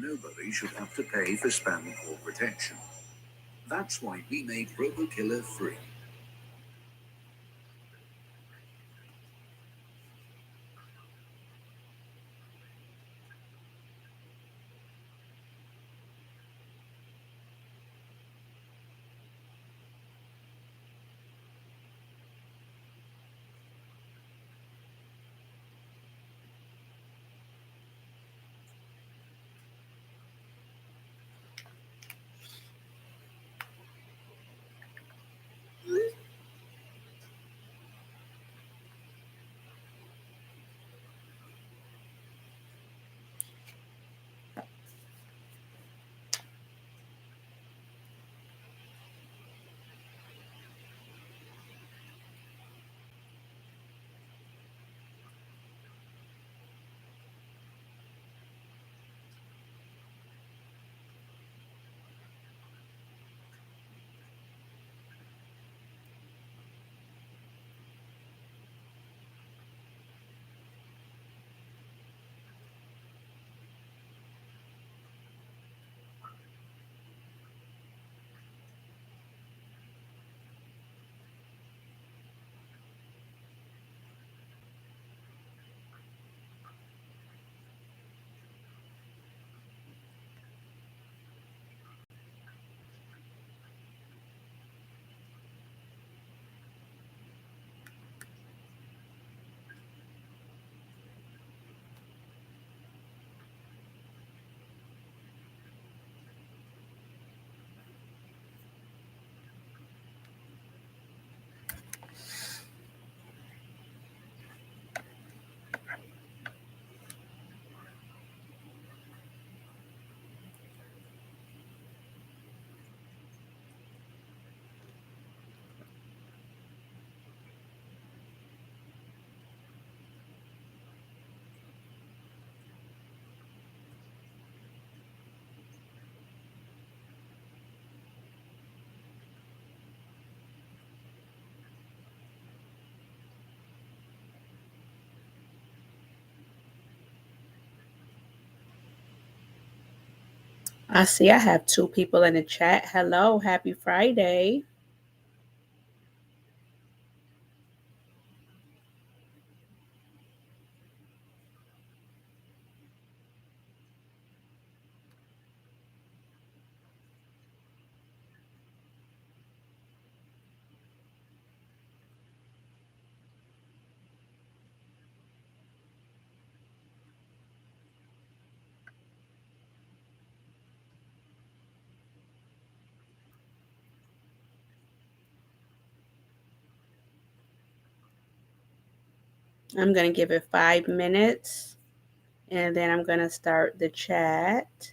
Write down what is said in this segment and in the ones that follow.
Nobody should have to pay for spam call protection. That's why we made RoboKiller free. I see I have 2 people in the chat. Hello, happy Friday. I'm going to give it 5 minutes and then I'm going to start the chat.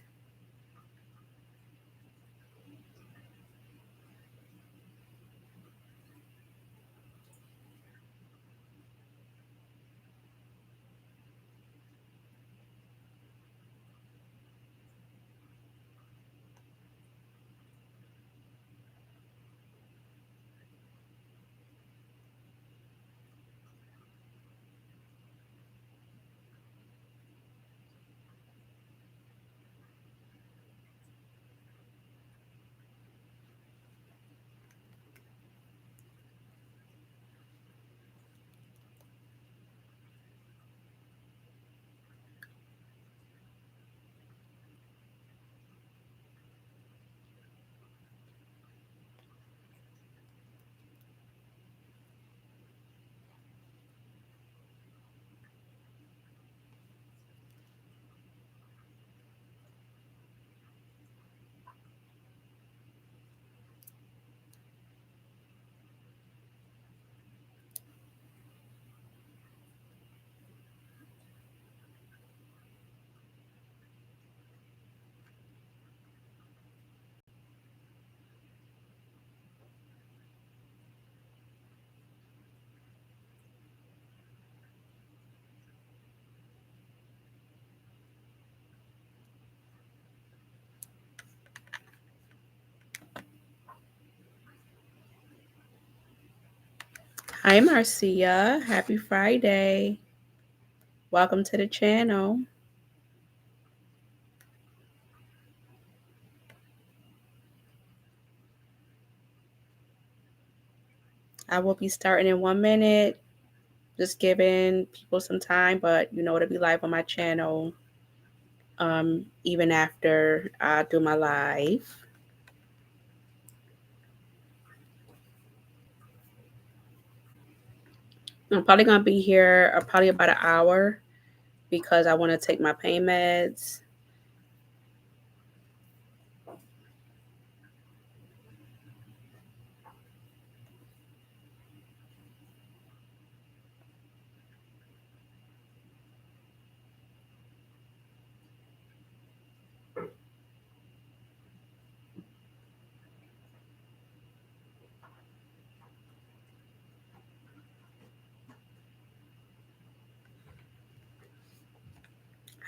Hi, Marcia. Happy Friday. Welcome to the channel. I will be starting in 1 minute. Just giving people some time, but you know it'll be live on my channel. Even after I do my live. I'm probably gonna be here probably about an hour because I want to take my pain meds.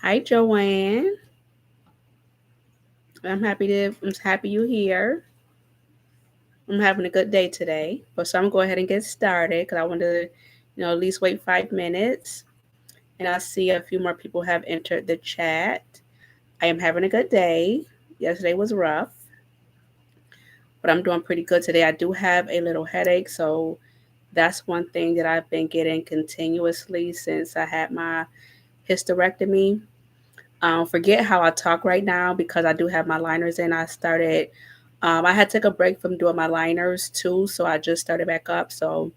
Hi, Joanne. I'm happy you're here. I'm having a good day today. But so I'm gonna go ahead and get started because I want to, at least wait 5 minutes. And I see a few more people have entered the chat. I am having a good day. Yesterday was rough, but I'm doing pretty good today. I do have a little headache, so that's one thing that I've been getting continuously since I had my hysterectomy. Forget how I talk right now because I do have my liners in. I had to take a break from doing my liners too, so I just started back up. So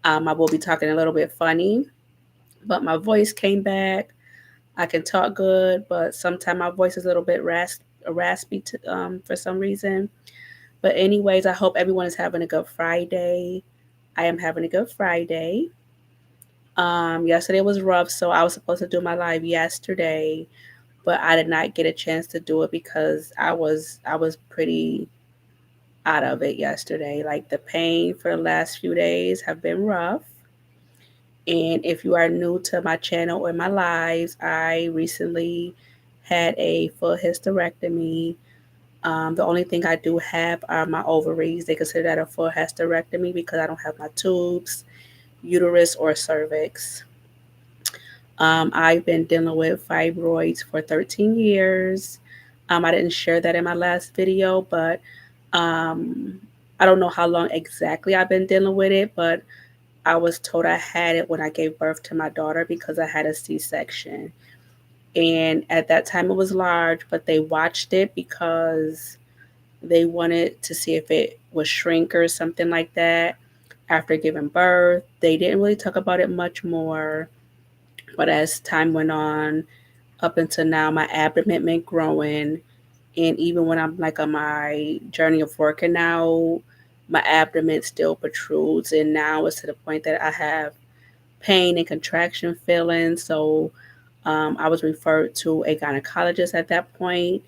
I will be talking a little bit funny, but my voice came back. I can talk good, but sometimes my voice is a little bit raspy for some reason. But anyways, I hope everyone is having a good Friday. I am having a good Friday. Yesterday was rough, so I was supposed to do my live yesterday, but I did not get a chance to do it because I was pretty out of it yesterday. Like the pain for the last few days have been rough. And if you are new to my channel or my lives, I recently had a full hysterectomy. The only thing I do have are my ovaries. They consider that a full hysterectomy because I don't have my tubes, uterus, or cervix. I've been dealing with fibroids for 13 years. I didn't share that in my last video, but um, I don't know how long exactly I've been dealing with it, but I was told I had it when I gave birth to my daughter because I had a C-section. And at that time it was large, but they watched it because they wanted to see if it would shrink or something like that after giving birth. They didn't really talk about it much more. But as time went on, up until now, my abdomen been growing. And even when I'm like on my journey of working now, my abdomen still protrudes. And now it's to the point that I have pain and contraction feelings. So I was referred to a gynecologist at that point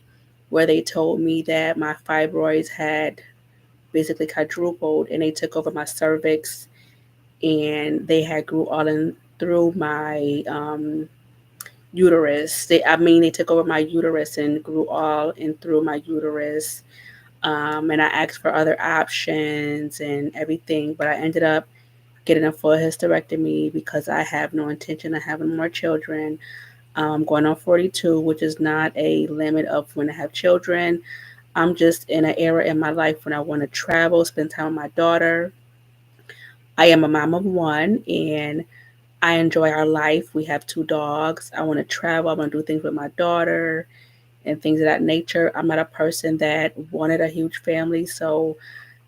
where they told me that my fibroids had basically quadrupled and they took over my cervix and they had grew all in through my uterus. They took over my uterus and grew all in through my uterus. And I asked for other options and everything, but I ended up getting a full hysterectomy because I have no intention of having more children. Going on 42, which is not a limit of when I have children. I'm just in an era in my life when I want to travel, spend time with my daughter. I am a mom of one and I enjoy our life. We have two dogs. I want to travel. I want to do things with my daughter and things of that nature. I'm not a person that wanted a huge family. So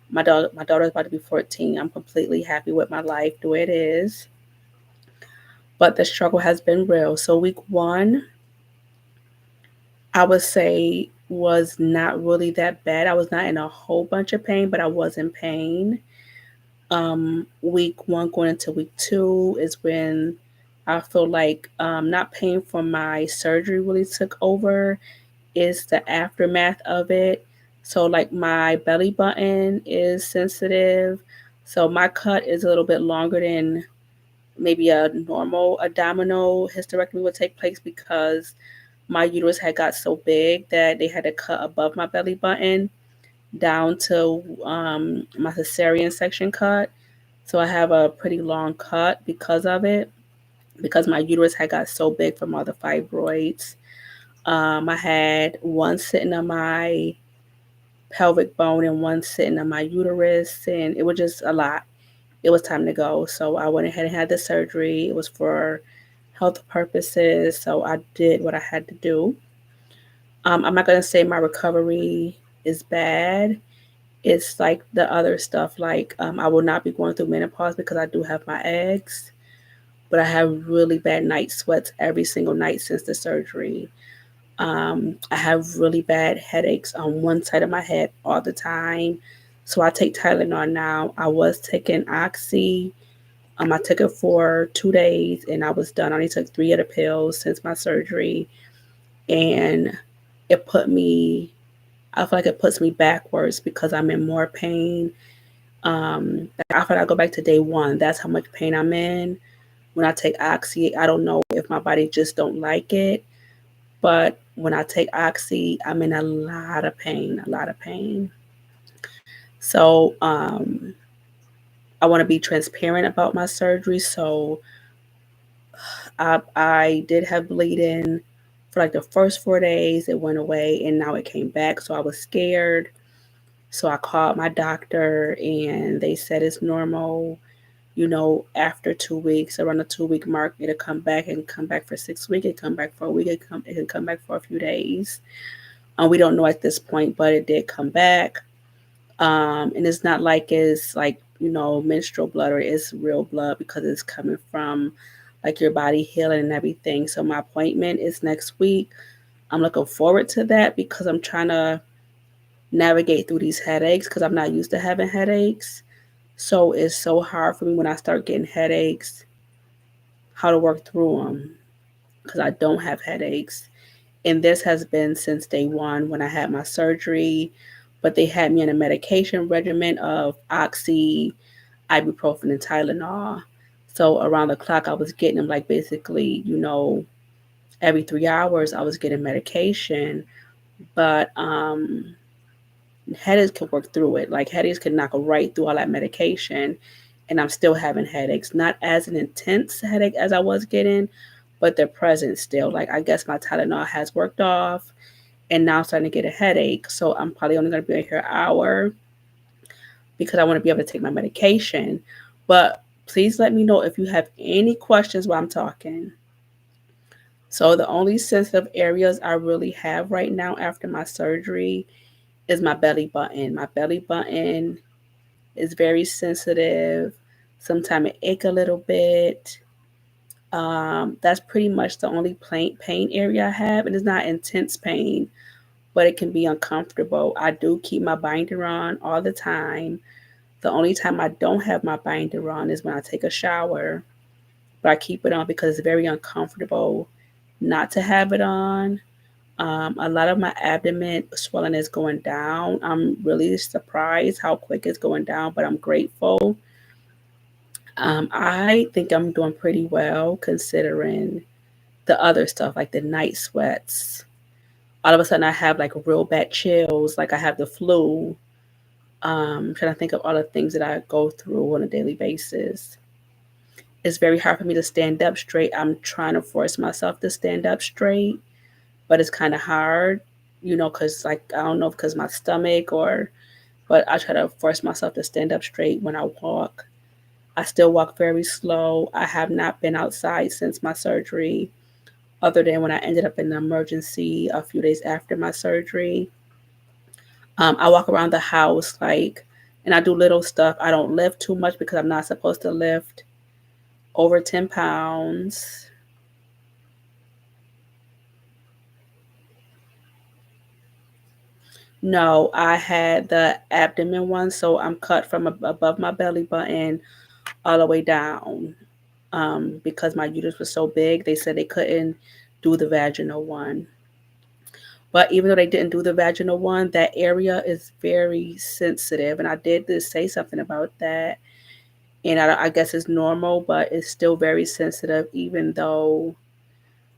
my daughter's about to be 14. I'm completely happy with my life the way it is. But the struggle has been real. So week one, I would say was not really that bad. I was not in a whole bunch of pain, but I was in pain. Week one going into week two is when I feel like not pain from my surgery really took over. Is the aftermath of it. So like my belly button is sensitive. So my cut is a little bit longer than maybe a normal abdominal hysterectomy would take place because my uterus had got so big that they had to cut above my belly button down to my cesarean section cut. So I have a pretty long cut because of it, because my uterus had got so big from all the fibroids. I had one sitting on my pelvic bone and one sitting on my uterus, and it was just a lot. it was time to go. So I went ahead and had the surgery. It was for health purposes. So I did what I had to do. I'm not going to say my recovery is bad. It's like the other stuff. Like I will not be going through menopause because I do have my eggs. But I have really bad night sweats every single night since the surgery. I have really bad headaches on one side of my head all the time. So I take Tylenol now. I was taking Oxy. I took it for 2 days and I was done. I only took three of the pills since my surgery. And it put me, I feel like it puts me backwards because I'm in more pain. I feel like I go back to day one. That's how much pain I'm in. When I take Oxy, I don't know if my body just don't like it. But when I take Oxy, I'm in a lot of pain, a lot of pain. So I want to be transparent about my surgery. So I did have bleeding for like the first 4 days. It went away and now it came back. So I was scared. So I called my doctor and they said it's normal. After 2 weeks, around the 2 week mark, it'll come back and come back for 6 weeks. It come back for a week. It can come back for a few days. We don't know at this point, but it did come back. And it's not like it's like, menstrual blood or it's real blood because it's coming from like your body healing and everything. So my appointment is next week. I'm looking forward to that because I'm trying to navigate through these headaches because I'm not used to having headaches. So it's so hard for me when I start getting headaches how to work through them because I don't have headaches. And this has been since day one when I had my surgery. But they had me on a medication regimen of Oxy, ibuprofen, and Tylenol. So around the clock, I was getting them like basically, every 3 hours, I was getting medication. But headaches could work through it. Like headaches could knock right through all that medication. And I'm still having headaches. Not as an intense headache as I was getting, but they're present still. Like I guess my Tylenol has worked off and now I'm starting to get a headache. So I'm probably only going to be here an hour because I want to be able to take my medication. But please let me know if you have any questions while I'm talking. So the only sensitive areas I really have right now after my surgery is my belly button. My belly button is very sensitive. Sometimes it aches a little bit. That's pretty much the only pain area I have. And it's not intense pain, but it can be uncomfortable. I do keep my binder on all the time. The only time I don't have my binder on is when I take a shower, but I keep it on because it's very uncomfortable not to have it on. A lot of my abdomen swelling is going down. I'm really surprised how quick it's going down, but I'm grateful. I think I'm doing pretty well considering the other stuff, like the night sweats. All of a sudden, I have like real bad chills, like I have the flu. Trying to think of all the things that I go through on a daily basis. It's very hard for me to stand up straight. I'm trying to force myself to stand up straight, but it's kind of hard, because like I don't know, because my stomach but I try to force myself to stand up straight when I walk. I still walk very slow. I have not been outside since my surgery, other than when I ended up in the emergency a few days after my surgery. I walk around the house and I do little stuff. I don't lift too much because I'm not supposed to lift over 10 pounds. No, I had the abdomen one, so I'm cut from above my belly button all the way down. Because my uterus was so big, they said they couldn't do the vaginal one. But even though they didn't do the vaginal one, that area is very sensitive. And I did say something about that. And I guess it's normal, but it's still very sensitive, even though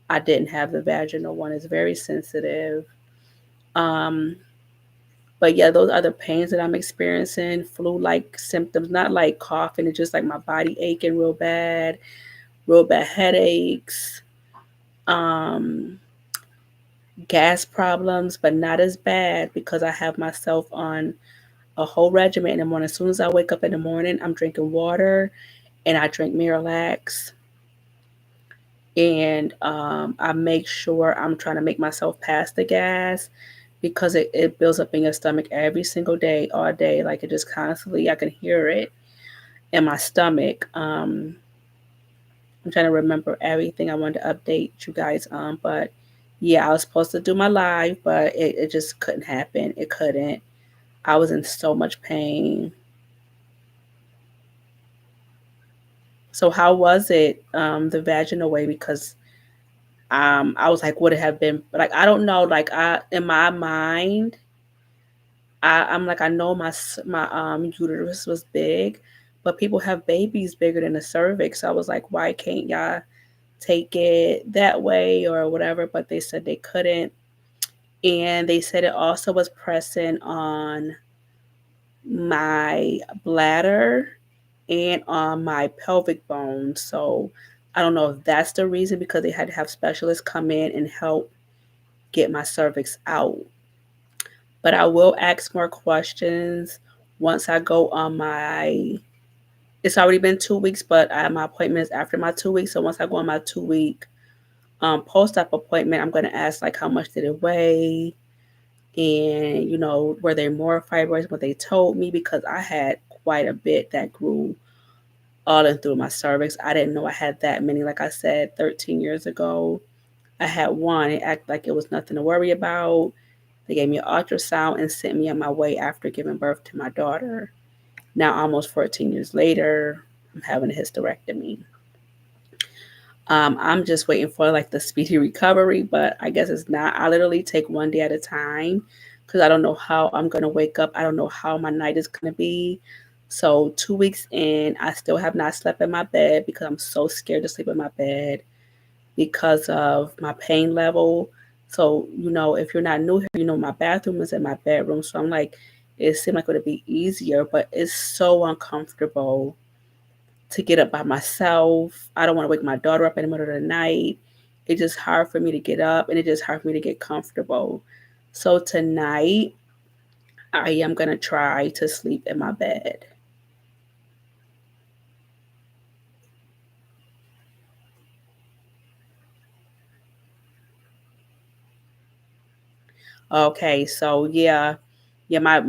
I didn't have the vaginal one. It's very sensitive. Um, but yeah, those are the pains that I'm experiencing, flu-like symptoms, not like coughing, it's just like my body aching real bad headaches, um, gas problems, but not as bad because I have myself on a whole regimen in the morning. As soon as I wake up in the morning, I'm drinking water and I drink Miralax. And I make sure I'm trying to make myself pass the gas because it builds up in your stomach every single day, all day. Like it just constantly, I can hear it in my stomach. I'm trying to remember everything I wanted to update you guys on, but yeah, I was supposed to do my live, but it just couldn't happen. It couldn't. I was in so much pain. So how was it, the vaginal way? Because I was like, would it have been like I don't know, like I in my mind, I'm like I know my uterus was big, but people have babies bigger than the cervix. So I was like, why can't y'all take it that way or whatever? But they said they couldn't, and they said it also was pressing on my bladder and on my pelvic bone. So I don't know if that's the reason because they had to have specialists come in and help get my cervix out. But I will ask more questions once I go on my. It's already been 2 weeks, but my appointment is after my 2 weeks. So once I go on my 2 week post-op appointment, I'm going to ask like how much did it weigh, and were there more fibroids what they told me, because I had quite a bit that grew all in through my cervix. I didn't know I had that many. Like I said, 13 years ago, I had one. It acted like it was nothing to worry about. They gave me an ultrasound and sent me on my way after giving birth to my daughter. Now, almost 14 years later, I'm having a hysterectomy. I'm just waiting for like the speedy recovery, but I guess it's not. I literally take one day at a time because I don't know how I'm going to wake up. I don't know how my night is going to be. So 2 weeks in, I still have not slept in my bed because I'm so scared to sleep in my bed because of my pain level. So, if you're not new here, my bathroom is in my bedroom. So I'm like, it seemed like it would be easier, but it's so uncomfortable to get up by myself. I don't want to wake my daughter up in the middle of the night. It's just hard for me to get up, and it's just hard for me to get comfortable. So tonight, I am going to try to sleep in my bed. Okay, so yeah. Yeah, my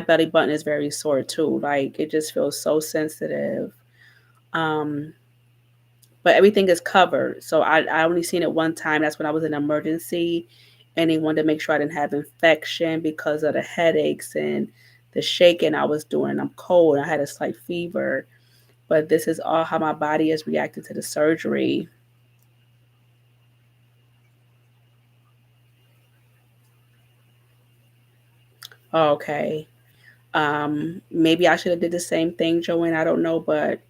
belly button is very sore too. Like it just feels so sensitive. Um, but everything is covered. So I only seen it one time. That's when I was in emergency, and they wanted to make sure I didn't have infection because of the headaches and the shaking I was doing. I'm cold. I had a slight fever, but this is all how my body is reacting to the surgery. Okay. Maybe I should have did the same thing, Joanne. I don't know, but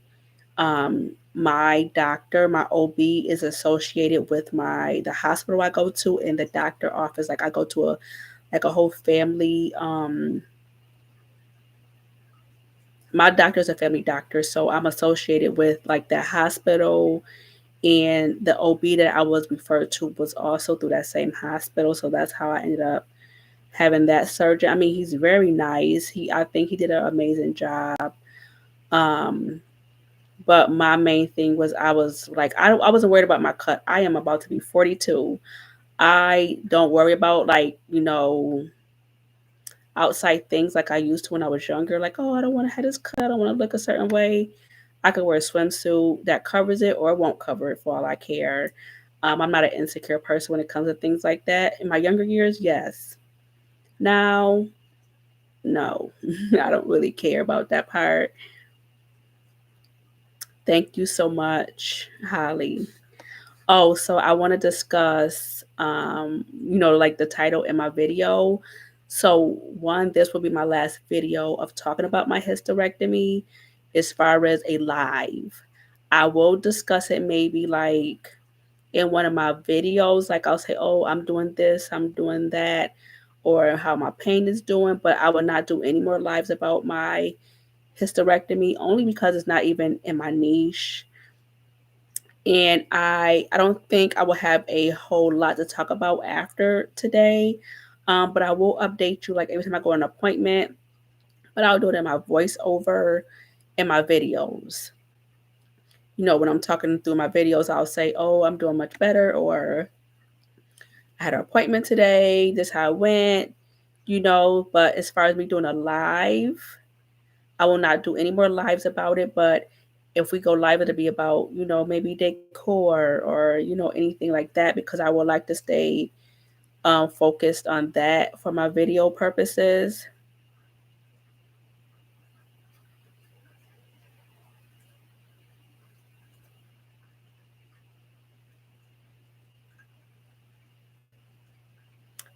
my doctor, my OB, is associated with the hospital I go to, and the doctor office. Like I go to a whole family. My doctor's a family doctor, so I'm associated with like that hospital, and the OB that I was referred to was also through that same hospital. So that's how I ended up having that surgery. I mean, he's very nice. I think he did an amazing job. Um, but my main thing was I was like I wasn't worried about my cut. I am about to be 42. I don't worry about like outside things like I used to when I was younger. Like, oh, I don't want to have this cut. I don't want to look a certain way. I could wear a swimsuit that covers it, or it won't cover it for all I care. I'm not an insecure person when it comes to things like that. In my younger years, yes. Now, no, I don't really care about that part. Thank you so much, Holly. Oh, so I want to discuss, like the title in my video. So, one, this will be my last video of talking about my hysterectomy as far as a live. I will discuss it maybe like in one of my videos. Like, I'll say, oh, I'm doing this, I'm doing that, or how my pain is doing, but I will not do any more lives about my hysterectomy only because it's not even in my niche, and I don't think I will have a whole lot to talk about after today. But I will update you like every time I go on an appointment. but I'll do it in my voiceover in my videos. When I'm talking through my videos, I'll say, "Oh, I'm doing much better," or "I had an appointment today. This is how it went." But as far as me doing a live, I will not do any more lives about it. But if we go live, it'll be about, maybe decor or, anything like that, because I would like to stay focused on that for my video purposes.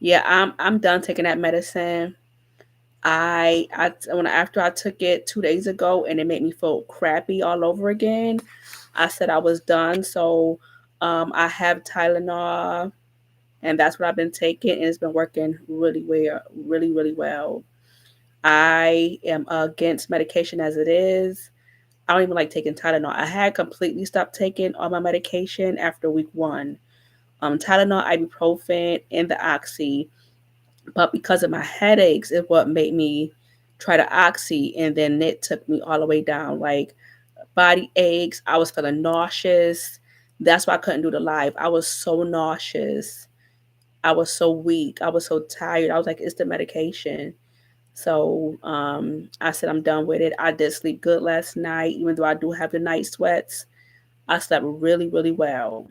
Yeah, I'm done taking that medicine. When after I took it 2 days ago and it made me feel crappy all over again, I said I was done. So I have Tylenol, and that's what I've been taking, and it's been working really well, really really well. I am against medication as it is. I don't even like taking Tylenol. I had completely stopped taking all my medication after week one. Tylenol, ibuprofen, and the oxy. But because of my headaches, is what made me try the oxy, and then it took me all the way down. Like body aches, I was feeling nauseous. That's why I couldn't do the live. I was so nauseous. I was so weak. I was so tired. I was like, it's the medication. So I said, I'm done with it. I did sleep good last night, even though I do have the night sweats. I slept really, really well.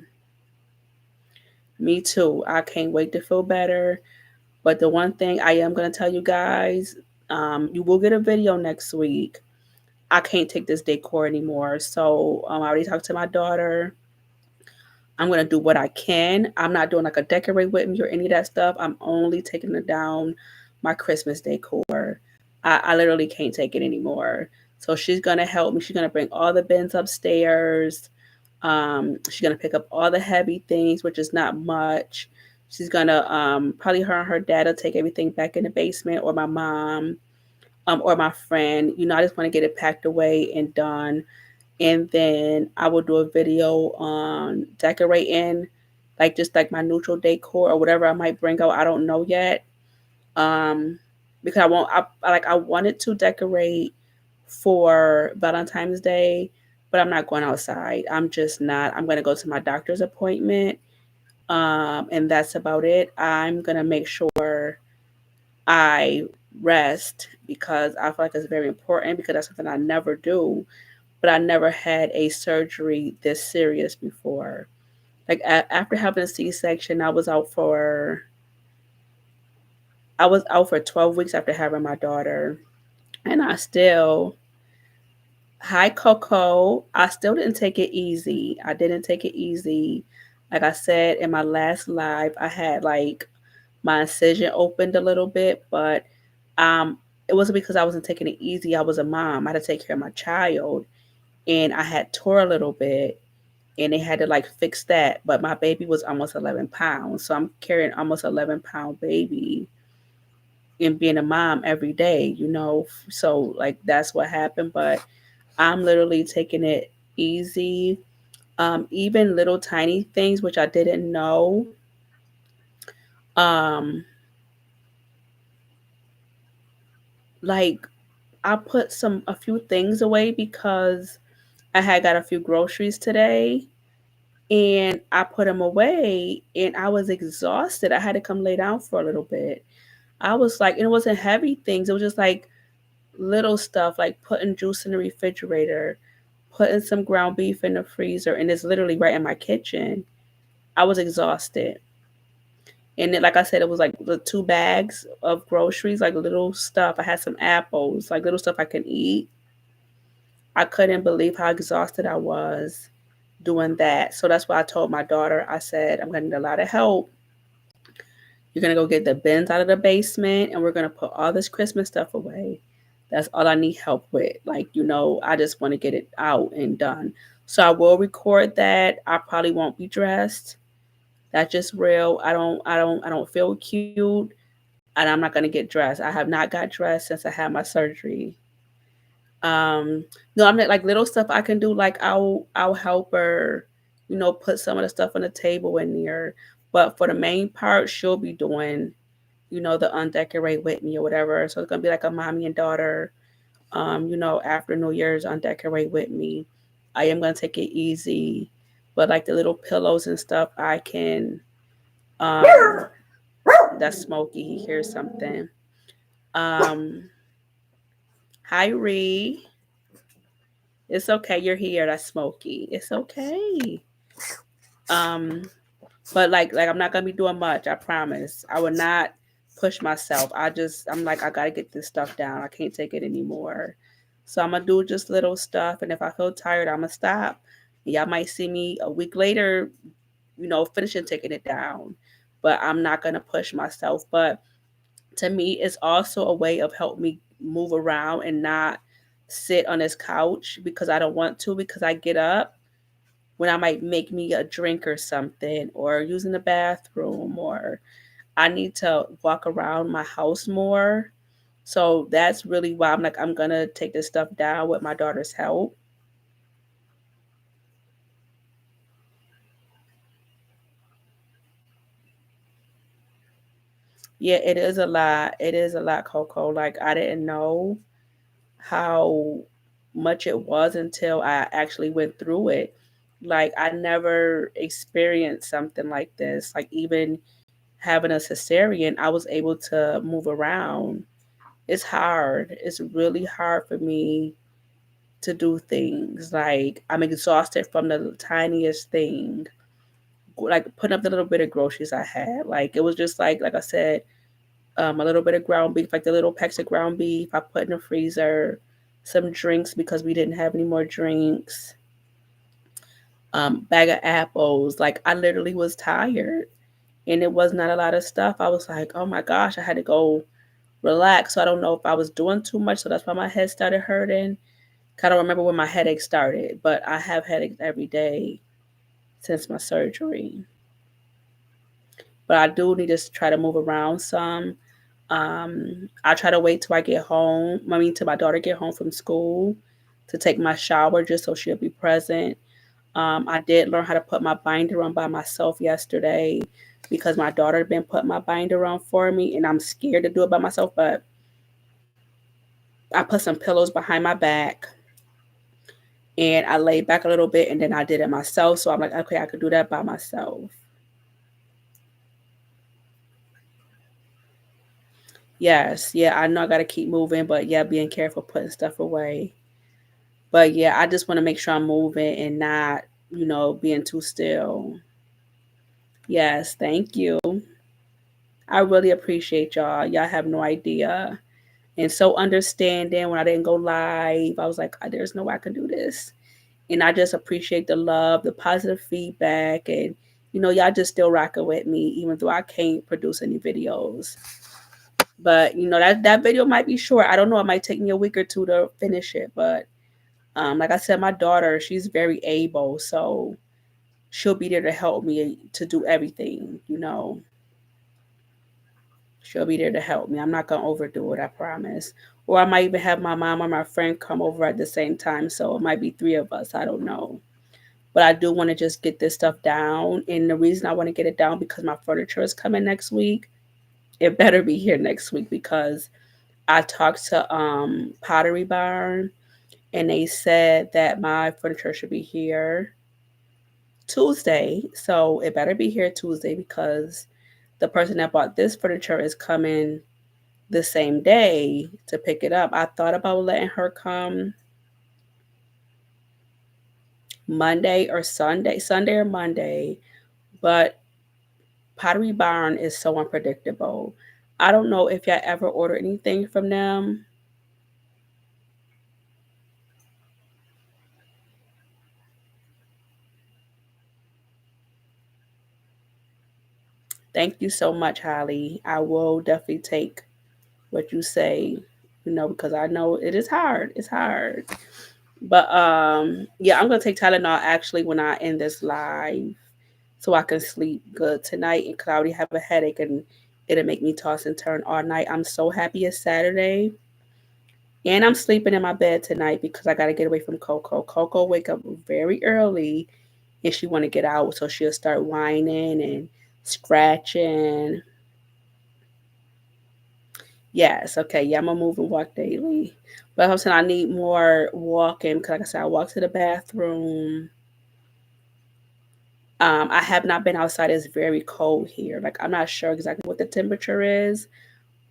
Me too. I can't wait to feel better. But the one thing I am going to tell you guys, you will get a video next week. I can't take this decor anymore. So I already talked to my daughter. I'm going to do what I can. I'm not doing like a decorate with me or any of that stuff. I'm only taking it down my Christmas decor. I literally can't take it anymore. So she's going to help me. She's going to bring all the bins upstairs. She's going to pick up all the heavy things, which is not much. She's going to, probably her and her dad will take everything back in the basement, or my mom, or my friend. I just want to get it packed away and done, and then I will do a video on decorating, like just like my neutral decor or whatever I might bring out. I don't know yet, um, because I wanted to decorate for Valentine's Day, but I'm not going outside. I'm just not. I'm gonna go to my doctor's appointment, and that's about it. I'm gonna make sure I rest because I feel like it's very important, because that's something I never do, but I never had a surgery this serious before. Like after having a C-section, I was out for 12 weeks after having my daughter, and I still hi Coco, I still didn't take it easy. I didn't take it easy. Like I said in my last live, I had like my incision opened a little bit, but um it wasn't because I wasn't taking it easy. I was a mom. I had to take care of my child, and I had tore a little bit, and they had to like fix that. But my baby was almost 11 pounds. So I'm carrying almost 11-pound baby and being a mom every day. So like that's what happened. But I'm literally taking it easy. Even little tiny things, which I didn't know. Um, like I put a few things away because I had got a few groceries today, and I put them away, and I was exhausted. I had to come lay down for a little bit. I was like, and it wasn't heavy things. It was just like little stuff, like putting juice in the refrigerator, putting some ground beef in the freezer, and it's literally right in my kitchen. I was exhausted. And then, like I said, it was like the 2 bags of groceries, like little stuff. I had some apples, like little stuff I can eat. I couldn't believe how exhausted I was doing that. So that's why I told my daughter, I said, I'm going to need a lot of help. You're going to go get the bins out of the basement, and we're going to put all this Christmas stuff away. That's all I need help with. Like, I just want to get it out and done. So I will record that. I probably won't be dressed. That's just real. I don't feel cute, and I'm not going to get dressed. I have not got dressed since I had my surgery. Um, no, I'm not like little stuff I can do. Like I'll help her, put some of the stuff on the table in there. But for the main part, she'll be doing, the undecorate with me or whatever. So it's gonna be like a mommy and daughter. After New Year's undecorate with me. I am gonna take it easy, but like the little pillows and stuff, I can. Um, that's Smokey. He hears something. Um, Hi Ree. It's okay. You're here. That's Smokey. It's okay. Um, but like I'm not gonna be doing much. I promise. I will not push myself. I'm like I gotta get this stuff down. I can't take it anymore. So I'm gonna do just little stuff, and if I feel tired, I'm gonna stop. Y'all might see me a week later, finishing taking it down. But I'm not gonna push myself. But to me, it's also a way of helping me move around and not sit on this couch because I don't want to because I get up when I might make me a drink or something or using the bathroom or I need to walk around my house more. So that's really why I'm like I'm gonna take this stuff down with my daughter's help. Yeah, it is a lot. It is a lot, Coco. Like I didn't know how much it was until I actually went through it. Like I never experienced something like this. Like even having a cesarean, I was able to move around. It's hard. It's really hard for me to do things. Like I'm exhausted from the tiniest thing. Like putting up the little bit of groceries I had. Like it was just like I said, a little bit of ground beef, like the little packs of ground beef I put in the freezer, some drinks because we didn't have any more drinks, bag of apples. Like I literally was tired and it was not a lot of stuff. I was like, oh my gosh, I had to go relax. So I don't know if I was doing too much. So that's why my head started hurting. I don't remember when my headache started, but I have headaches every day since my surgery. But I do need to try to move around some. I try to wait till I get home. I mean, till my daughter get home from school to take my shower just so she'll be present. I did learn how to put my binder on by myself yesterday because my daughter had been putting my binder on for me, and I'm scared to do it by myself. But I put some pillows behind my back and I laid back a little bit, and then I did it myself. So I'm like, okay, I could do that by myself. Yes, yeah, I know I gotta keep moving, but yeah, being careful putting stuff away. But yeah, I just want to make sure I'm moving and not, being too still. Yes, thank you. I really appreciate y'all. Y'all have no idea. And so understanding when I didn't go live, I was like, there's no way I can do this. And I just appreciate the love, the positive feedback, and y'all just still rocking with me, even though I can't produce any videos. But that video might be short. I don't know. It might take me a week or two to finish it. But like I said, my daughter, she's very able, so she'll be there to help me to do everything. She'll be there to help me. I'm not gonna overdo it. I promise. Or I might even have my mom or my friend come over at the same time, so it might be three of us. I don't know. But I do want to just get this stuff down. And the reason I want to get it down because my furniture is coming next week. It better be here next week because I talked to Pottery Barn and they said that my furniture should be here Tuesday. So it better be here Tuesday because the person that bought this furniture is coming the same day to pick it up. I thought about letting her come Monday or Sunday or Monday, but Pottery Barn is so unpredictable. I don't know if y'all ever order anything from them. Thank you so much, Holly. I will definitely take what you say, because I know it is hard. It's hard. But yeah, I'm gonna take Tylenol actually when I end this live so I can sleep good tonight and cause I already have a headache and it'll make me toss and turn all night. I'm so happy it's Saturday. And I'm sleeping in my bed tonight because I gotta get away from Coco. Coco wake up very early and she wanna get out, so she'll start whining and scratching. Yes, okay, yeah, I'm gonna move and walk daily. But I'm saying I need more walking because, like I said, I walk to the bathroom. I have not been outside. It's very cold here. Like I'm not sure exactly what the temperature is,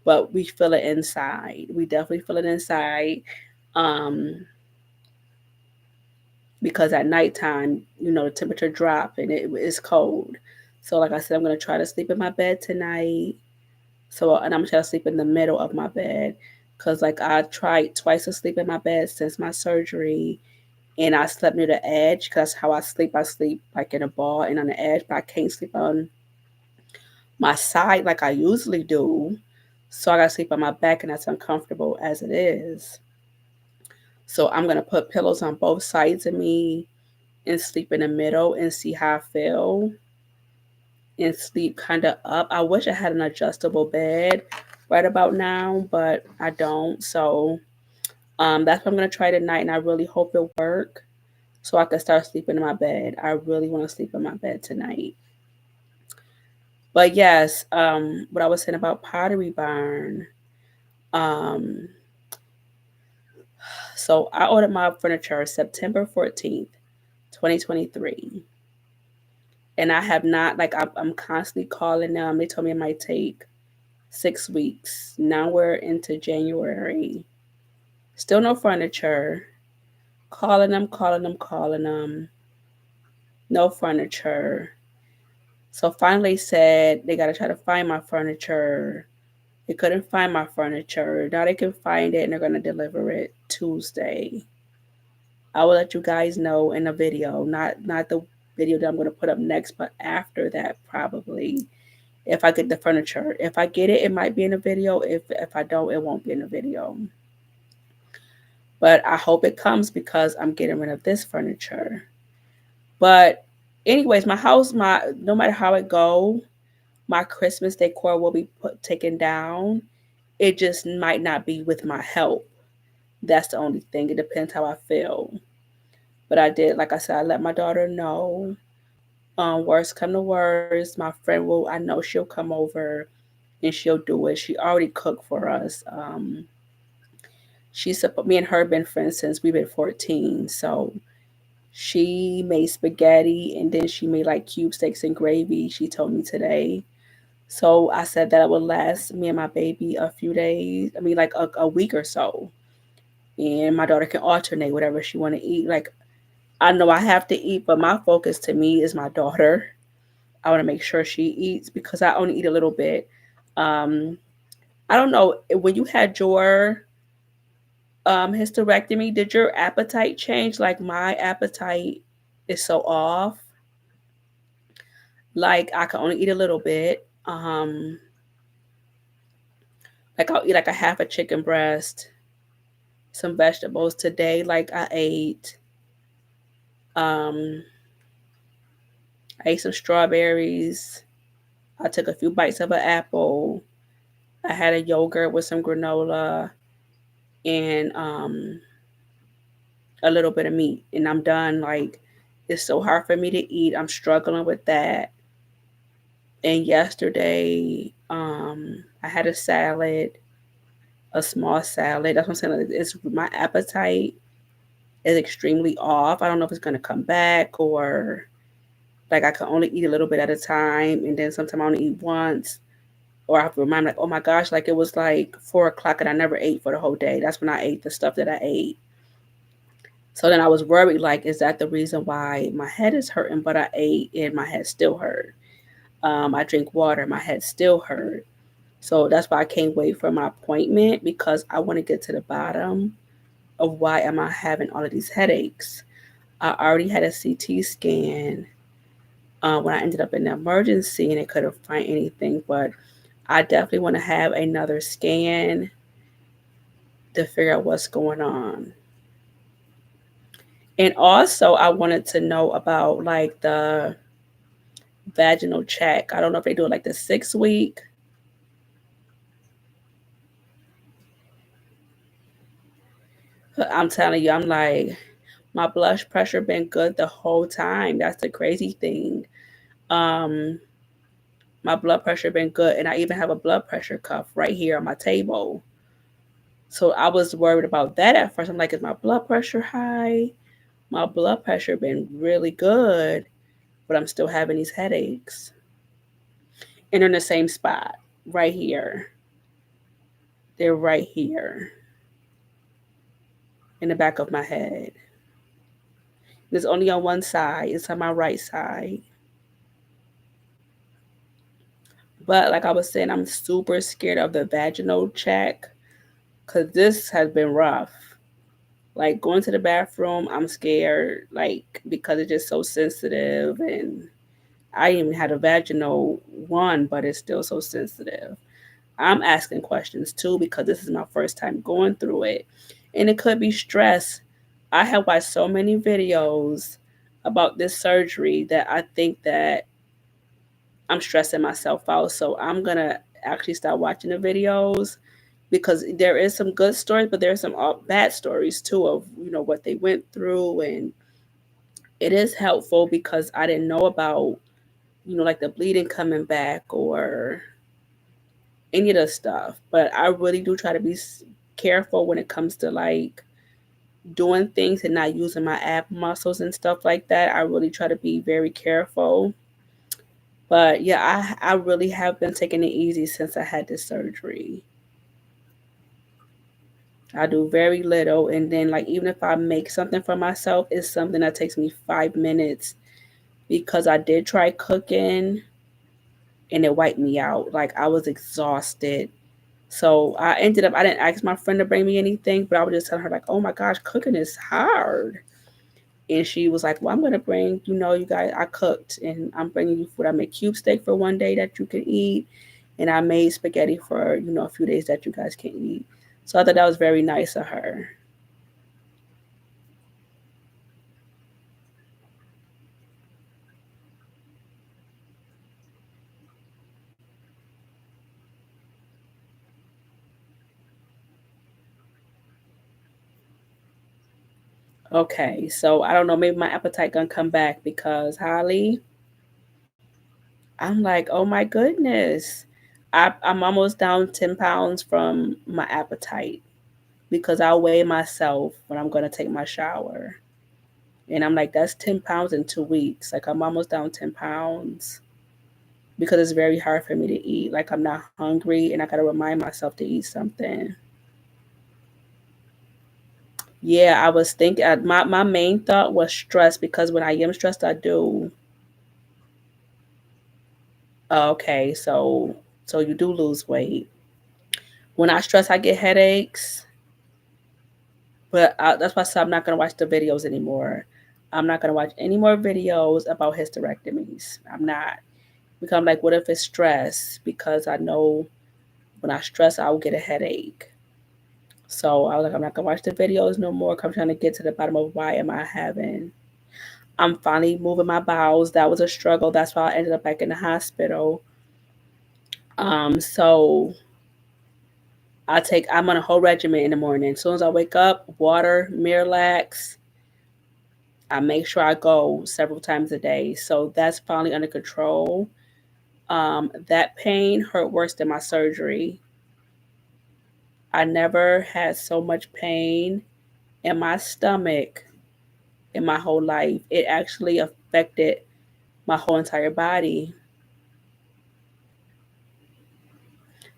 but we feel it inside. We definitely feel it inside. Um, because at nighttime, the temperature drop and it is cold. So like I said, I'm gonna try to sleep in my bed tonight. So and I'm gonna try to sleep in the middle of my bed, cause like I tried twice to sleep in my bed since my surgery, and I slept near the edge. Cause how I sleep. I sleep like in a ball and on the edge, but I can't sleep on my side like I usually do. So I gotta sleep on my back, and that's uncomfortable as it is. So I'm gonna put pillows on both sides of me and sleep in the middle and see how I feel and sleep kind of up. I wish I had an adjustable bed right about now, but I don't. So that's what I'm gonna try tonight, and I really hope it work so I can start sleeping in my bed. I really want to sleep in my bed tonight. But yes, what I was saying about Pottery Barn. Um, so I ordered my furniture September 14th, 2023. And I have not, like, I'm constantly calling them. They told me it might take 6 weeks. Now we're into January. Still no furniture. Calling them, calling them, calling them. No furniture. So finally said they got to try to find my furniture. They couldn't find my furniture. Now they can find it and they're going to deliver it Tuesday. I will let you guys know in a video, not the video that I'm going to put up next, but after that probably. If I get the furniture, if I get it, it might be in a video. If I don't, it won't be in a video. But I hope it comes because I'm getting rid of this furniture. But anyways, my house, my no matter how it go, my Christmas decor will be taken down. It just might not be with my help. That's the only thing. It depends how I feel. But I did, like I said, I let my daughter know. Worst come to worst, my friend will. I know she'll come over and she'll do it. She already cooked for us. Me and her been friends since we've been 14. So she made spaghetti and then she made like cube steaks and gravy. She told me today. So I said that it would last me and my baby a few days. I mean, like a week or so. And my daughter can alternate whatever she want to eat. Like I know I have to eat, but my focus to me is my daughter. I want to make sure she eats because I only eat a little bit. Um, I don't know when you had your hysterectomy, did your appetite change? Like my appetite is so off. Like I can only eat a little bit. Like I'll eat like a half a chicken breast, some vegetables. Today, like um I ate some strawberries. I took a few bites of an apple. I had a yogurt with some granola and a little bit of meat, and I'm done. Like it's so hard for me to eat. I'm struggling with that. And yesterday, I had a salad, a small salad. That's what I'm saying. Like, it's my appetite is extremely off. I don't know if it's gonna come back or like I can only eat a little bit at a time, and then sometimes I only eat once, or I have to remind like, oh my gosh, like it was like 4 o'clock and I never ate for the whole day. That's when I ate the stuff that I ate. So then I was worried, like, is that the reason why my head is hurting? But I ate and my head still hurt. I drink water, my head still hurt. So that's why I can't wait for my appointment because I want to get to the bottom of why am I having all of these headaches. I already had a CT scan when I ended up in the emergency and they couldn't find anything, but I definitely want to have another scan to figure out what's going on. And also, I wanted to know about like the vaginal check. I don't know if they do it like the 6 week. I'm telling you, I'm like, my blood pressure been good the whole time. That's the crazy thing. Um, My blood pressure been good, and I even have a blood pressure cuff right here on my table. So I was worried about that at first. I'm like, is my blood pressure high? My blood pressure been really good, but I'm still having these headaches. And they're in the same spot, right here. They're right here in the back of my head. It's only on one side. It's on my right side. But like I was saying, I'm super scared of the vaginal check because this has been rough. Like going to the bathroom, I'm scared, like because it's just so sensitive, and I even had a vaginal one, but it's still so sensitive. I'm asking questions too because this is my first time going through it, and it could be stress. I have watched so many videos about this surgery that I think that I'm stressing myself out. So I'm gonna actually start watching the videos because there is some good stories, but there's some bad stories too of what they went through, and it is helpful because I didn't know about like the bleeding coming back or any of the stuff. But I really do try to be careful when it comes to like doing things and not using my ab muscles and stuff like that. I really try to be very careful. But yeah, I really have been taking it easy since I had this surgery. I do very little, and then like even if I make something for myself, it's something that takes me 5 minutes because I did try cooking and it wiped me out. Like I was exhausted. So I didn't ask my friend to bring me anything, but I would just tell her like, oh my gosh, cooking is hard. And she was like, well, I'm going to bring, you guys, I cooked and I'm bringing you food. I made cube steak for one day that you can eat. And I made spaghetti for, a few days that you guys can eat. So I thought that was very nice of her. Okay, so I don't know, maybe my appetite gonna come back because Holly, I'm like, oh my goodness. I'm almost down 10 pounds from my appetite because I weigh myself when I'm gonna take my shower. And I'm like, that's 10 pounds in 2 weeks. Like I'm almost down 10 pounds because it's very hard for me to eat. Like I'm not hungry and I gotta remind myself to eat something. Yeah, I was thinking my main thought was stress because when I am stressed I do. Okay, so you do lose weight. When I stress, I get headaches. But that's why I said I'm not gonna watch the videos anymore. I'm not gonna watch any more videos about hysterectomies. I'm not because I'm like, what if it's stress? Because I know when I stress, I will get a headache. So I was like, I'm not gonna watch the videos no more. 'Cause I'm trying to get to the bottom of why am I having. I'm finally moving my bowels. That was a struggle. That's why I ended up back in the hospital. So I'm on a whole regimen in the morning. As soon as I wake up, water, Miralax. I make sure I go several times a day. So that's finally under control. That pain hurt worse than my surgery. I never had so much pain in my stomach in my whole life. It actually affected my whole entire body.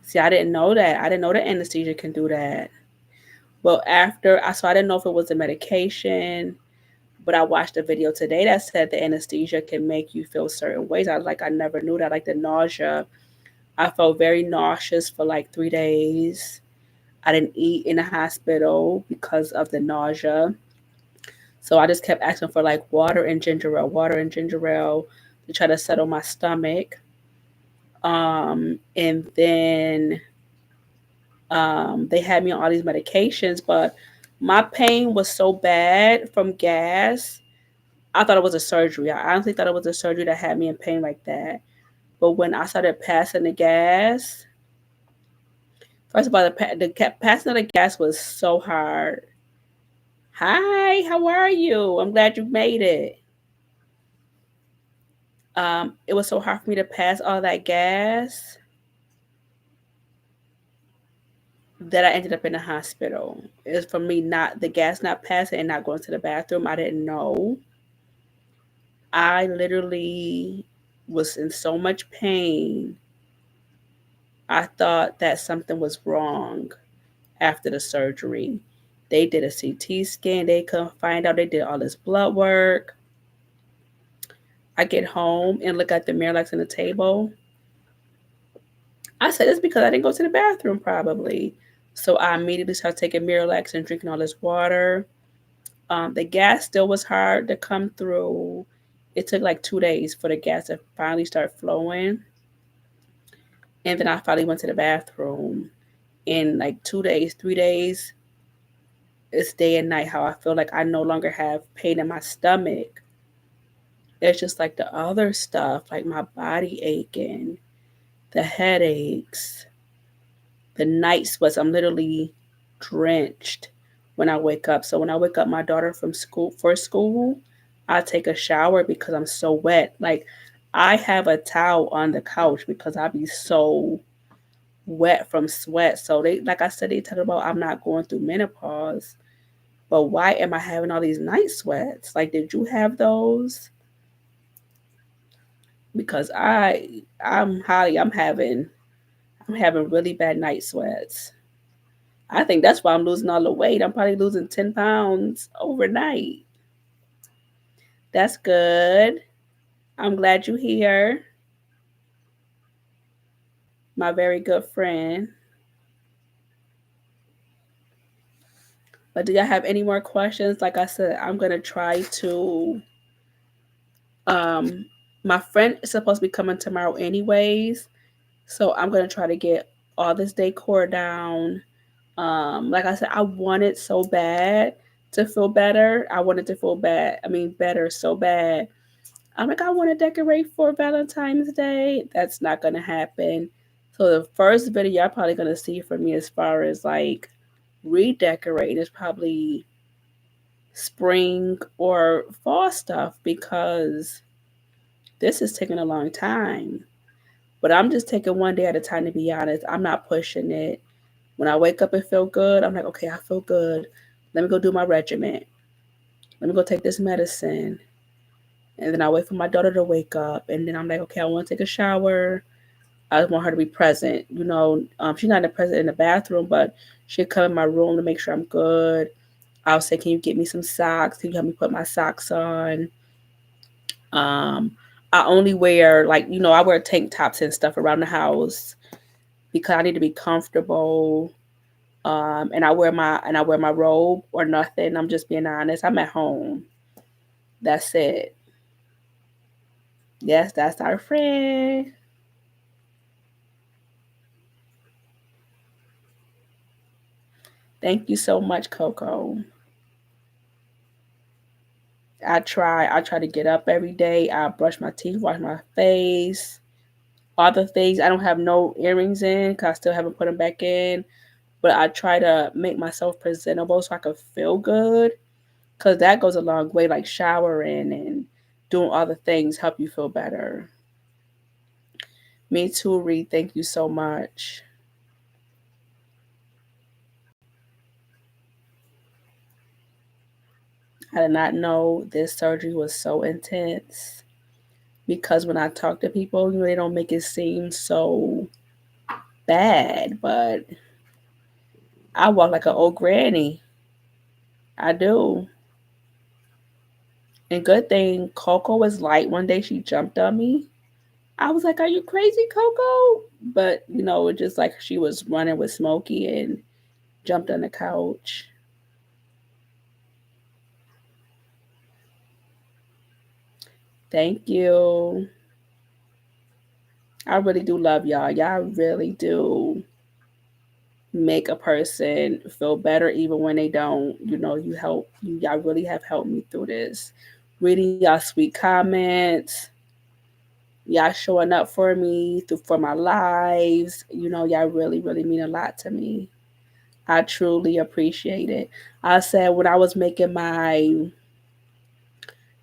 See, I didn't know that. I didn't know that anesthesia can do that. Well, so I didn't know if it was a medication, but I watched a video today that said the anesthesia can make you feel certain ways. I never knew that. Like the nausea, I felt very nauseous for like 3 days. I didn't eat in the hospital because of the nausea. So I just kept asking for like water and ginger ale to try to settle my stomach. And then they had me on all these medications, but my pain was so bad from gas. I thought it was a surgery. I honestly thought it was a surgery that had me in pain like that. But when I started passing the gas, first of all, the passing of the gas was so hard. Hi, how are you? I'm glad you made it. It was so hard for me to pass all that gas that I ended up in the hospital. It was for me not the gas not passing and not going to the bathroom. I didn't know. I literally was in so much pain. I thought that something was wrong after the surgery. They did a CT scan. They couldn't find out. They did all this blood work. I get home and look at the Miralax on the table. I said it's because I didn't go to the bathroom probably. So I immediately started taking Miralax and drinking all this water. The gas still was hard to come through. It took like 2 days for the gas to finally start flowing. And then I finally went to the bathroom. In like 2 days, 3 days, it's day and night how I feel like I no longer have pain in my stomach. It's just like the other stuff, like my body aching, the headaches, the night sweats. I'm literally drenched when I wake up. So when I wake up my daughter from school for school, I take a shower because I'm so wet. Like I have a towel on the couch because I be so wet from sweat. So they, like I said, they talk about I'm not going through menopause, but why am I having all these night sweats? Like, did you have those? Because I'm having really bad night sweats. I think that's why I'm losing all the weight. I'm probably losing 10 pounds overnight. That's good. I'm glad you're here, my very good friend. But do y'all have any more questions? Like I said, I'm gonna try to um my friend is supposed to be coming tomorrow anyways. So I'm gonna try to get all this decor down. Like I said, I wanted so bad to feel better. I wanted to feel bad. I mean better so bad. I'm like, I want to decorate for Valentine's Day. That's not gonna happen. So the first video y'all probably gonna see from me as far as like redecorating is probably spring or fall stuff because this is taking a long time. But I'm just taking one day at a time to be honest. I'm not pushing it. When I wake up and feel good, I'm like, okay, I feel good. Let me go do my regimen. Let me go take this medicine. And then I wait for my daughter to wake up. And then I'm like, okay, I want to take a shower. I want her to be present. She's not present in the bathroom, but she'll come in my room to make sure I'm good. I'll say, can you get me some socks? Can you help me put my socks on? Um, I only wear I wear tank tops and stuff around the house because I need to be comfortable. And I wear my robe or nothing. I'm just being honest. I'm at home. That's it. Yes, that's our friend. Thank you so much, Coco. I try to get up every day. I brush my teeth, wash my face, all the things. I don't have no earrings in because I still haven't put them back in. But I try to make myself presentable so I can feel good because that goes a long way. Like showering and doing all the things help you feel better. Me too, Reed. Thank you so much. I did not know this surgery was so intense because when I talk to people, they don't make it seem so bad, but I walk like an old granny. I do. And good thing Coco was light. One day she jumped on me. I was like, "Are you crazy, Coco?" But it just like she was running with Smokey and jumped on the couch. Thank you. I really do love y'all. Y'all really do make a person feel better even when they don't. You help you y'all really have helped me through this. Reading y'all sweet comments, y'all showing up for me through for my lives. Y'all really, really mean a lot to me. I truly appreciate it. I said when I was making my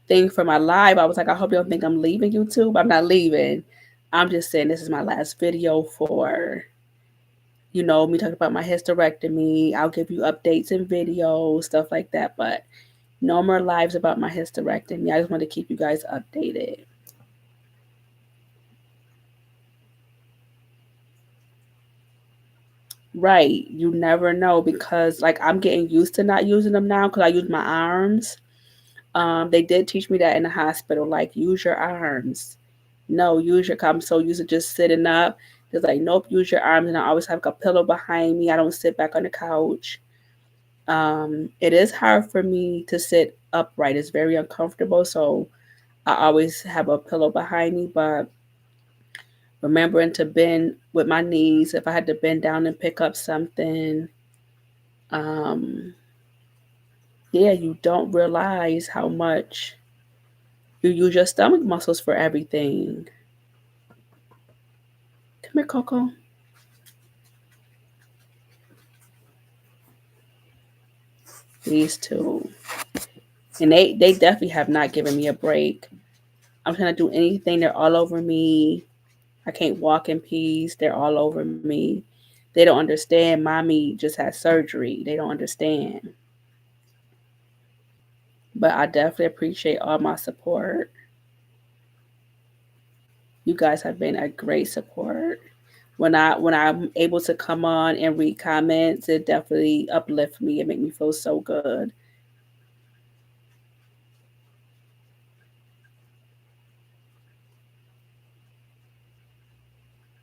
thing for my live, I was like, I hope you don't think I'm leaving YouTube. I'm not leaving. I'm just saying this is my last video for, me talking about my hysterectomy. I'll give you updates and videos, stuff like that. But no more lives about my hysterectomy. I just want to keep you guys updated. Right. You never know because like I'm getting used to not using them now because I use my arms. They did teach me that in the hospital, like use your arms. No, use your. I'm so used to just sitting up. It's like nope, use your arms, and I always have like a pillow behind me. I don't sit back on the couch. It is hard for me to sit upright. It's very uncomfortable, so I always have a pillow behind me. But remembering to bend with my knees if I had to bend down and pick up something. Um, yeah, you don't realize how much you use your stomach muscles for everything. Come here, Coco. These two. And they definitely have not given me a break. I'm trying to do anything. They're all over me. I can't walk in peace. They're all over me. They don't understand. Mommy just had surgery. They don't understand. But I definitely appreciate all my support. You guys have been a great support. When I'm able to come on and read comments, it definitely uplifts me. It makes me feel so good.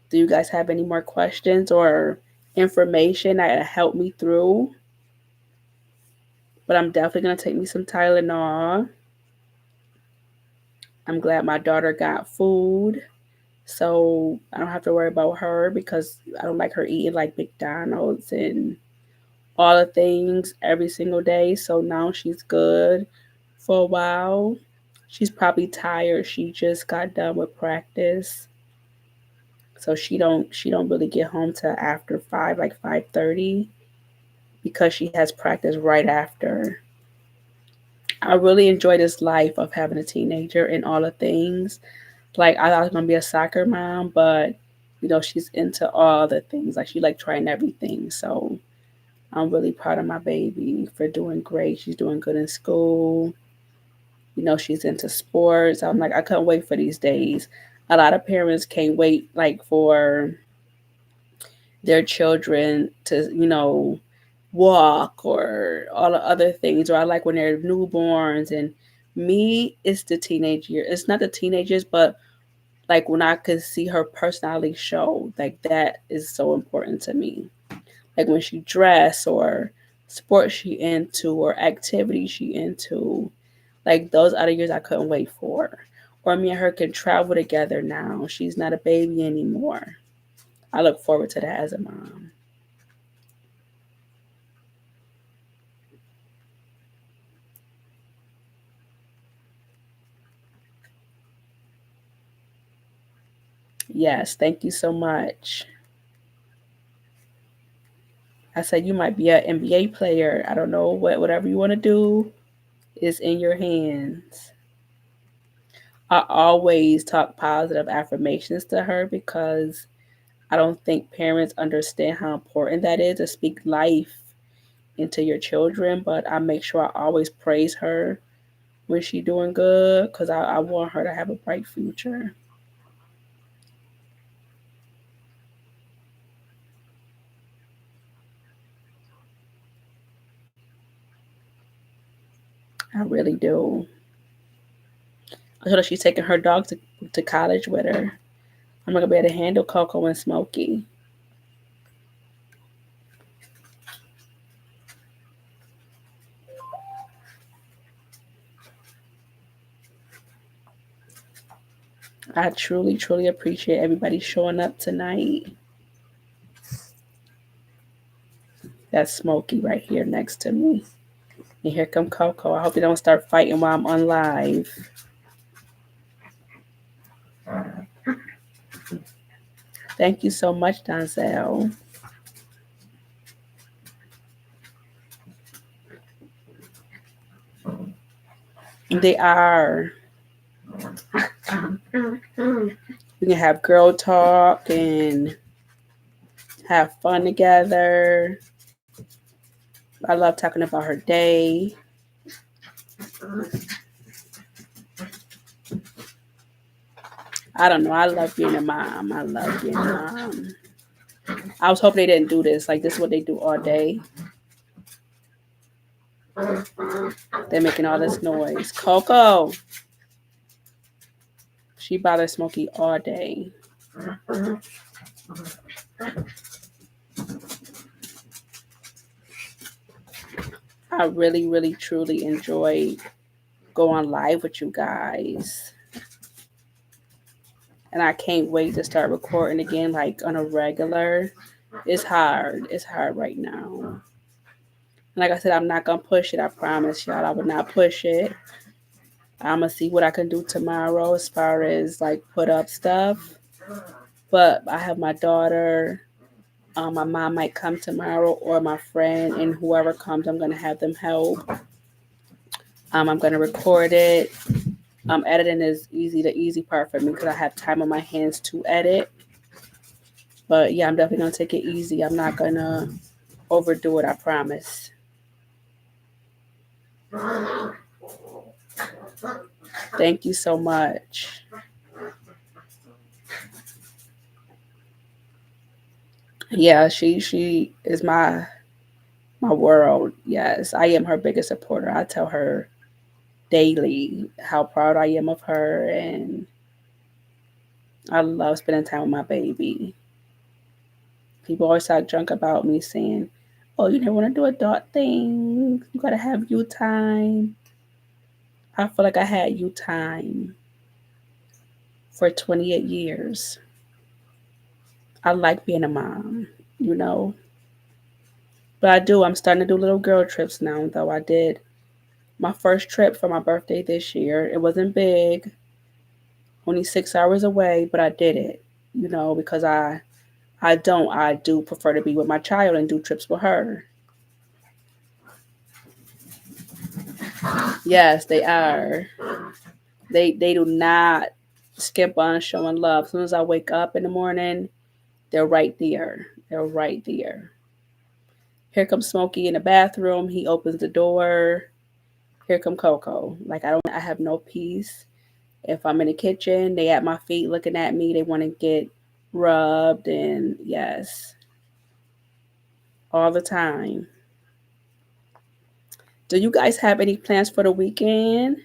Do you guys have any more questions or information that help me through? But I'm definitely gonna take me some Tylenol. I'm glad my daughter got food, so I don't have to worry about her because I don't like her eating like McDonald's and all the things every single day. So now she's good for a while. She's probably tired. She just got done with practice. So she don't really get home till after 5, like 5:30 because she has practice right after. I really enjoy this life of having a teenager and all the things. Like I thought I was gonna be a soccer mom, but she's into all the things. Like she like trying everything. So I'm really proud of my baby for doing great. She's doing good in school. She's into sports. I'm like, I couldn't wait for these days. A lot of parents can't wait like for their children to, walk or all the other things. Or I like when they're newborns and me, it's the teenage year. It's not the teenagers, but like when I could see her personality show, like that is so important to me. Like when she dress or sports she into or activities she into. Like those other years I couldn't wait for. Or me and her can travel together now. She's not a baby anymore. I look forward to that as a mom. Yes, thank you so much. I said you might be an NBA player. I don't know whatever you want to do is in your hands. I always talk positive affirmations to her because I don't think parents understand how important that is to speak life into your children. But I make sure I always praise her when she's doing good because I want her to have a bright future. I really do. I told her she's taking her dog to college with her. I'm not gonna be able to handle Coco and Smokey. I truly, truly appreciate everybody showing up tonight. That's Smokey right here next to me. And here come Coco. I hope you don't start fighting while I'm on live. Thank you so much, Donzel. They are. We can have girl talk and have fun together. I love talking about her day. I don't know. I love being a mom. I love being a mom. I was hoping they didn't do this. Like, this is what they do all day. They're making all this noise. Coco, she bothers Smokey all day. I really, really, truly enjoyed going live with you guys. And I can't wait to start recording again, like on a regular. It's hard. It's hard right now. And like I said, I'm not going to push it. I promise y'all, I would not push it. I'm going to see what I can do tomorrow as far as like put up stuff. But I have my daughter. My mom might come tomorrow, or my friend, and whoever comes, I'm going to have them help. I'm going to record it. Editing is the easy part for me because I have time on my hands to edit. But yeah, I'm definitely going to take it easy. I'm not going to overdo it, I promise. Thank you so much. Yeah, she is my world. Yes, I am her biggest supporter. I tell her daily how proud I am of her, and I love spending time with my baby. People always talk junk about me saying, "Oh, you never want to do adult things. You gotta have you time." I feel like I had you time for 28 years. I like being a mom, you know. But I do. I'm starting to do little girl trips now, though. I did my first trip for my birthday this year. It wasn't big, only 6 hours away, but I did it, you know, because I do prefer to be with my child and do trips with her. Yes, they are. They do not skip on showing love. As soon as I wake up in the morning, they're right there. They're right there. Here comes Smokey in the bathroom. He opens the door. Here come Coco. Like I have no peace. If I'm in the kitchen, they at my feet looking at me. They want to get rubbed, and yes, all the time. Do you guys have any plans for the weekend?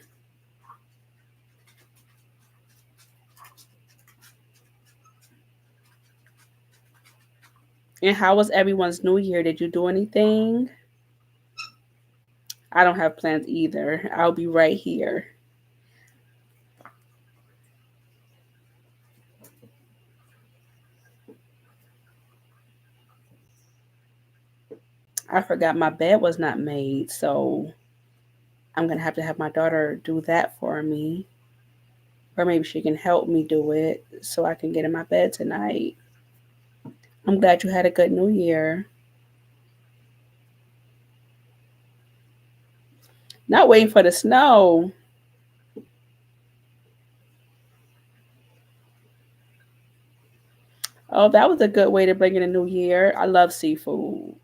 And how was everyone's New Year? Did you do anything? I don't have plans either. I'll be right here. I forgot my bed was not made, so I'm gonna have to have my daughter do that for me. Or maybe she can help me do it so I can get in my bed tonight. I'm glad you had a good New Year. Not waiting for the snow. Oh, that was a good way to bring in a new year. I love seafood.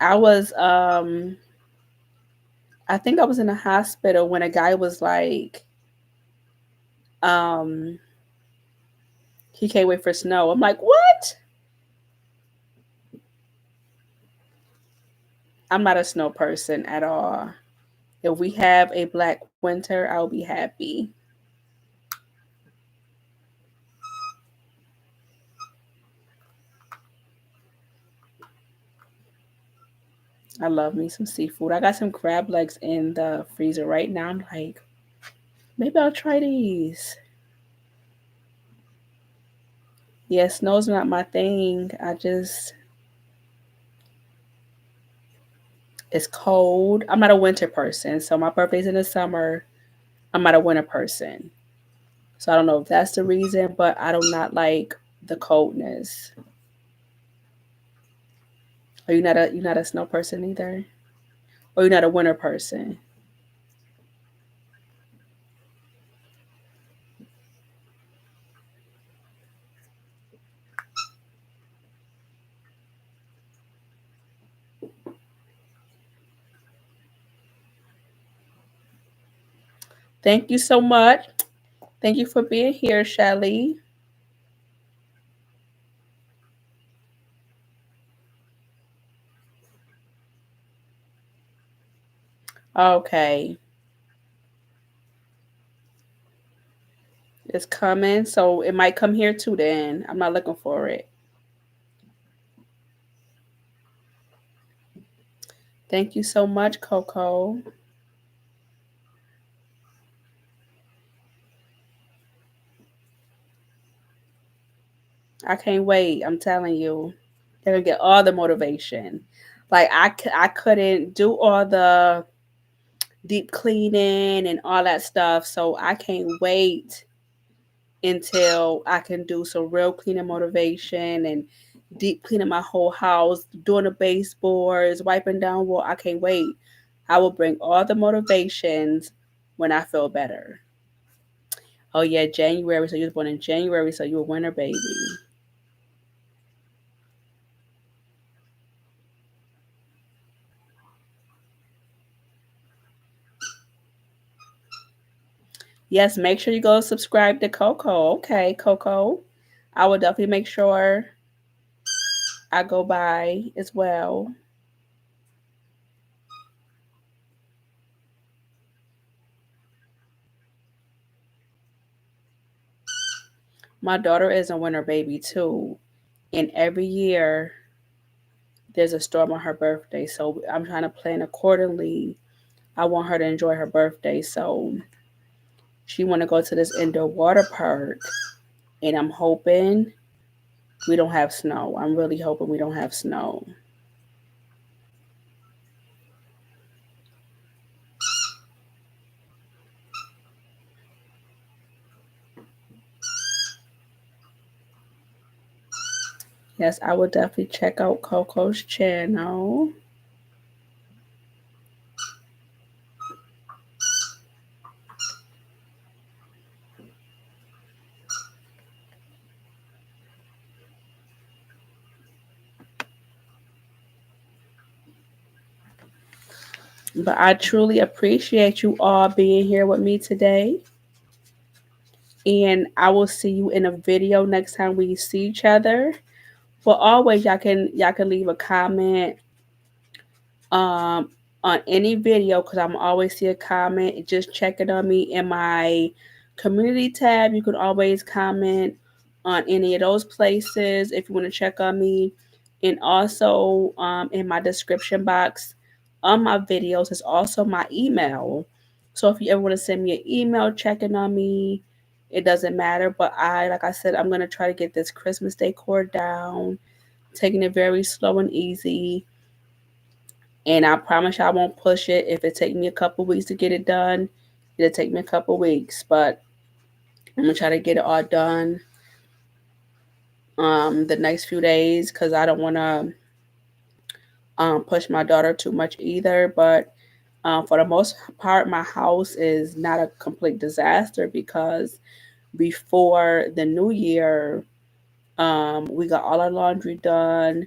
I was I think I was in a hospital when a guy was like, um, he can't wait for snow. I'm like, what? I'm not a snow person at all. If we have a black winter, I'll be happy. I love me some seafood. I got some crab legs in the freezer right now. I'm like, maybe I'll try these. Yeah, snow's not my thing. It's cold. I'm not a winter person. So my birthday's in the summer. I'm not a winter person. So I don't know if that's the reason, but I do not like the coldness. Are you not a snow person either? or you're not a winter person? Thank you so much. Thank you for being here, Shelly. Okay, it's coming, so it might come here too. Then I'm not looking for it. Thank you so much, Coco. I can't wait. I'm telling you, they're gonna get all the motivation. Like I couldn't do all the deep cleaning and all that stuff, so I can't wait until I can do some real cleaning motivation and deep cleaning my whole house, doing the baseboards, wiping down wall. I can't wait. I will bring all the motivations when I feel better. Oh yeah, January. So you was born in January, so you a winter baby. Yes, make sure you go subscribe to Coco. Okay, Coco. I will definitely make sure I go by as well. My daughter is a winter baby too. And every year there's a storm on her birthday. So I'm trying to plan accordingly. I want her to enjoy her birthday. So she wanna go to this indoor water park, and I'm hoping we don't have snow. I'm really hoping we don't have snow. Yes, I will definitely check out Coco's channel. But I truly appreciate you all being here with me today. And I will see you in a video next time we see each other. But always y'all can leave a comment um on any video, because I'm always see a comment. Just check it on me in my community tab. You can always comment on any of those places if you want to check on me. And also in my description box on my videos is also my email. So if you ever want to send me an email checking on me, it doesn't matter. But like I said, I'm going to try to get this Christmas decor down, taking it very slow and easy. And I promise you I won't push it. If it take me a couple weeks to get it done, it'll take me a couple weeks. But I'm gonna try to get it all done the next few days, because I don't wanna push my daughter too much either. But for the most part, my house is not a complete disaster, because before the new year, we got all our laundry done.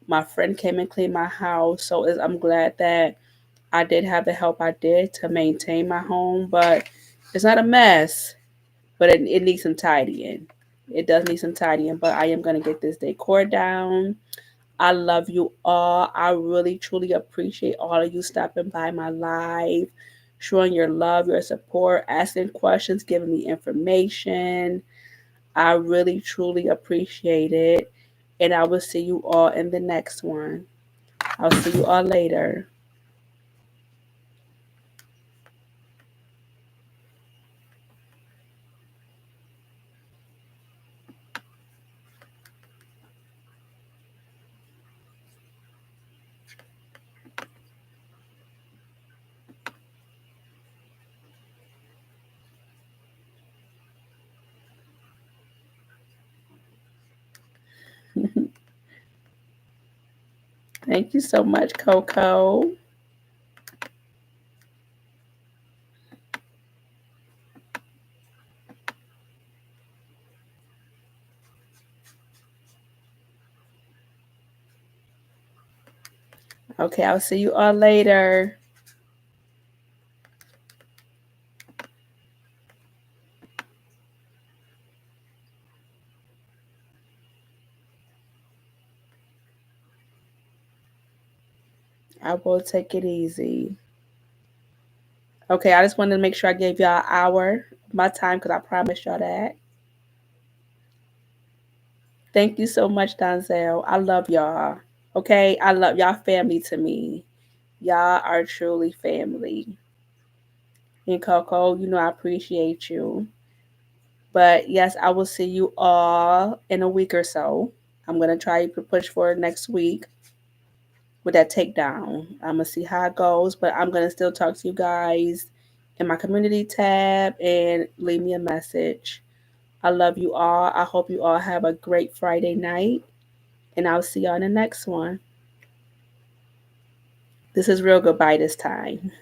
My friend came and cleaned my house, so I'm glad that I did have the help I did to maintain my home, but it's not a mess, but it needs some tidying. It does need some tidying, but I am going to get this decor down. I love you all. I really, truly appreciate all of you stopping by my live, showing your love, your support, asking questions, giving me information. I really, truly appreciate it. And I will see you all in the next one. I'll see you all later. Thank you so much, Coco. Okay, I'll see you all later. I will take it easy. Okay, I just wanted to make sure I gave y'all an hour of my time because I promised y'all that. Thank you so much, Donzel. I love y'all. Okay, I love y'all family to me. Y'all are truly family. And Coco, you know I appreciate you. But yes, I will see you all in a week or so. I'm gonna try to push for next week with that takedown. I'm gonna see how it goes, but I'm gonna still talk to you guys in my community tab and leave me a message. I love you all. I hope you all have a great Friday night, and I'll see y'all in the next one. This is real goodbye this time.